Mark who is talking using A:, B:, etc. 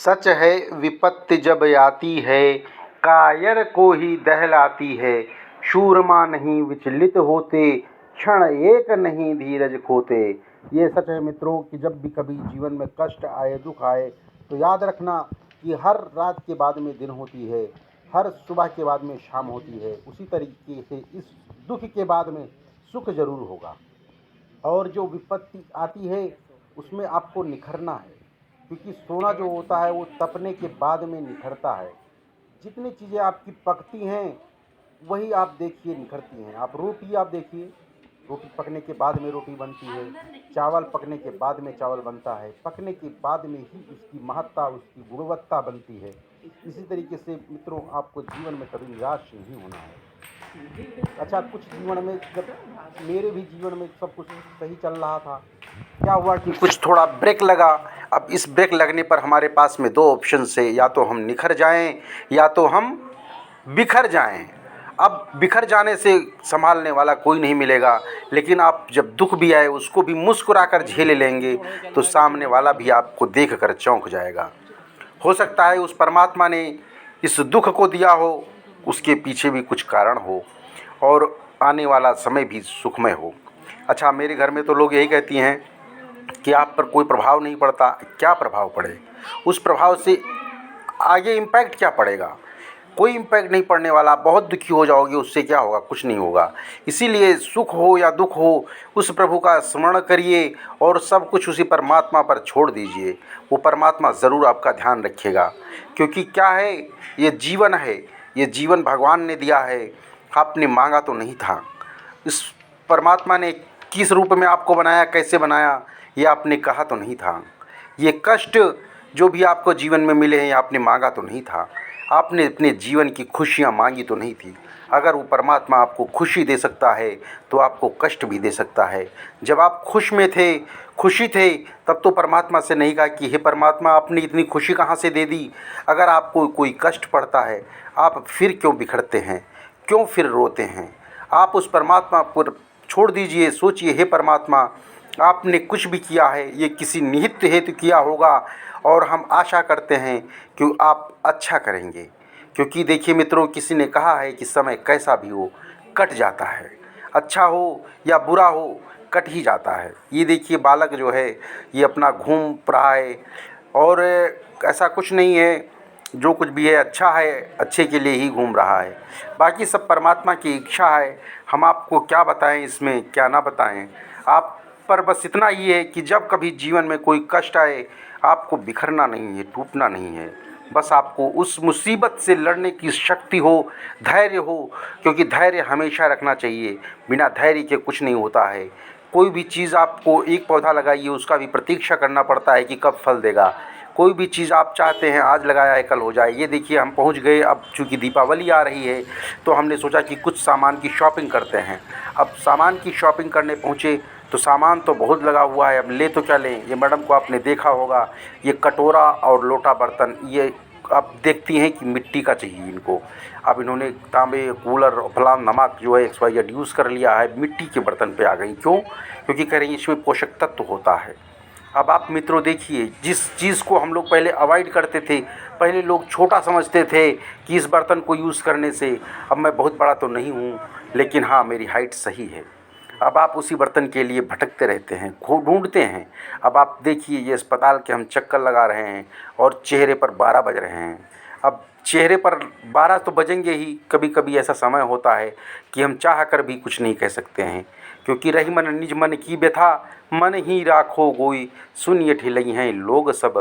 A: सच है विपत्ति जब आती है, कायर को ही दहलाती है। शूरमा नहीं विचलित होते, क्षण एक नहीं धीरज खोते। ये सच है मित्रों कि जब भी कभी जीवन में कष्ट आए, दुख आए, तो याद रखना कि हर रात के बाद में दिन होती है, हर सुबह के बाद में शाम होती है। उसी तरीके से इस दुख के बाद में सुख जरूर होगा। और जो विपत्ति आती है उसमें आपको निखरना है, क्योंकि सोना जो होता है वो तपने के बाद में निखरता है। जितनी चीज़ें आपकी पकती हैं वही आप देखिए निखरती हैं। आप देखिए, रोटी पकने के बाद में रोटी बनती है, चावल पकने के बाद में चावल बनता है, पकने के बाद में ही उसकी महत्ता, उसकी गुणवत्ता बनती है। इसी तरीके से मित्रों आपको जीवन में कभी निराश नहीं होना है। अच्छा, कुछ जीवन में जब मेरे भी जीवन में सब कुछ सही चल रहा था, क्या हुआ कि कुछ थोड़ा ब्रेक लगा। अब इस ब्रेक लगने पर हमारे पास में दो ऑप्शन है, या तो हम निखर जाएं या तो हम बिखर जाएं। अब बिखर जाने से संभालने वाला कोई नहीं मिलेगा, लेकिन आप जब दुख भी आए उसको भी मुस्कुरा कर झेल लेंगे तो सामने वाला भी आपको देख कर चौंक जाएगा। हो सकता है उस परमात्मा ने इस दुख को दिया हो, उसके पीछे भी कुछ कारण हो और आने वाला समय भी सुखमय हो। अच्छा, मेरे घर में तो लोग यही कहती हैं कि आप पर कोई प्रभाव नहीं पड़ता। क्या प्रभाव पड़े? उस प्रभाव से आगे इम्पैक्ट क्या पड़ेगा? कोई इम्पैक्ट नहीं पड़ने वाला। बहुत दुखी हो जाओगे, उससे क्या होगा? कुछ नहीं होगा। इसीलिए सुख हो या दुख हो, उस प्रभु का स्मरण करिए और सब कुछ उसी परमात्मा पर छोड़ दीजिए। वो परमात्मा ज़रूर आपका ध्यान रखेगा, क्योंकि क्या है, ये जीवन है, ये जीवन भगवान ने दिया है, आपने मांगा तो नहीं था। इस परमात्मा ने किस रूप में आपको बनाया, कैसे बनाया, ये आपने कहा तो नहीं था। ये कष्ट जो भी आपको जीवन में मिले हैं, ये आपने मांगा तो नहीं था। आपने अपने जीवन की खुशियाँ मांगी तो नहीं थी। अगर वो परमात्मा आपको खुशी दे सकता है तो आपको कष्ट भी दे सकता है। जब आप खुशी थे, तब तो परमात्मा से नहीं कहा कि हे परमात्मा, आपने इतनी खुशी कहाँ से दे दी। अगर आपको कोई कष्ट पड़ता है, आप फिर क्यों बिखरते हैं, क्यों फिर रोते हैं? आप उस परमात्मा पर छोड़ दीजिए। सोचिए, हे परमात्मा, आपने कुछ भी किया है ये किसी निहित हेतु किया होगा और हम आशा करते हैं कि आप अच्छा करेंगे। क्योंकि देखिए मित्रों, किसी ने कहा है कि समय कैसा भी हो कट जाता है, अच्छा हो या बुरा हो कट ही जाता है। ये देखिए बालक जो है ये अपना घूम रहा है और ऐसा कुछ नहीं है, जो कुछ भी है अच्छा है, अच्छे के लिए ही घूम रहा है। बाकी सब परमात्मा की इच्छा है। हम आपको क्या बताएं, इसमें क्या ना बताएं। आप पर बस इतना ही है कि जब कभी जीवन में कोई कष्ट आए, आपको बिखरना नहीं है, टूटना नहीं है। बस आपको उस मुसीबत से लड़ने की शक्ति हो, धैर्य हो, क्योंकि धैर्य हमेशा रखना चाहिए। बिना धैर्य के कुछ नहीं होता है। कोई भी चीज़, आपको एक पौधा लगाइए, उसका भी प्रतीक्षा करना पड़ता है कि कब फल देगा। कोई भी चीज़ आप चाहते हैं, आज लगाया है कल हो जाए। ये देखिए हम पहुंच गए, अब चूँकि दीपावली आ रही है तो हमने सोचा कि कुछ सामान की शॉपिंग करते हैं। अब सामान की शॉपिंग करने पहुँचे तो सामान तो बहुत लगा हुआ है, अब ले तो क्या लें। ये मैडम को आपने देखा होगा, ये कटोरा और लोटा बर्तन, ये आप देखती हैं कि मिट्टी का चाहिए इनको। अब इन्होंने तांबे, कूलर, फलां नमक जो है XYZ यूज़ कर लिया है, मिट्टी के बर्तन पे आ गई। क्यों? क्योंकि कह रही हैं इसमें पोषक तत्व होता है। अब आप मित्रों देखिए, जिस चीज़ को हम लोग पहले अवॉइड करते थे, पहले लोग छोटा समझते थे कि इस बर्तन को यूज़ करने से, अब मैं बहुत बड़ा तो नहीं हूँ लेकिन हाँ मेरी हाइट सही है। अब आप उसी बर्तन के लिए भटकते रहते हैं, ढूंढते हैं। अब आप देखिए, ये अस्पताल के हम चक्कर लगा रहे हैं और चेहरे पर 12 बज रहे हैं। अब चेहरे पर 12 तो बजेंगे ही। कभी कभी ऐसा समय होता है कि हम चाह कर भी कुछ नहीं कह सकते हैं, क्योंकि रही मन निज मन की व्यथा, मन ही राखो गोई, सुनिए ठिलई हैं लोग सब।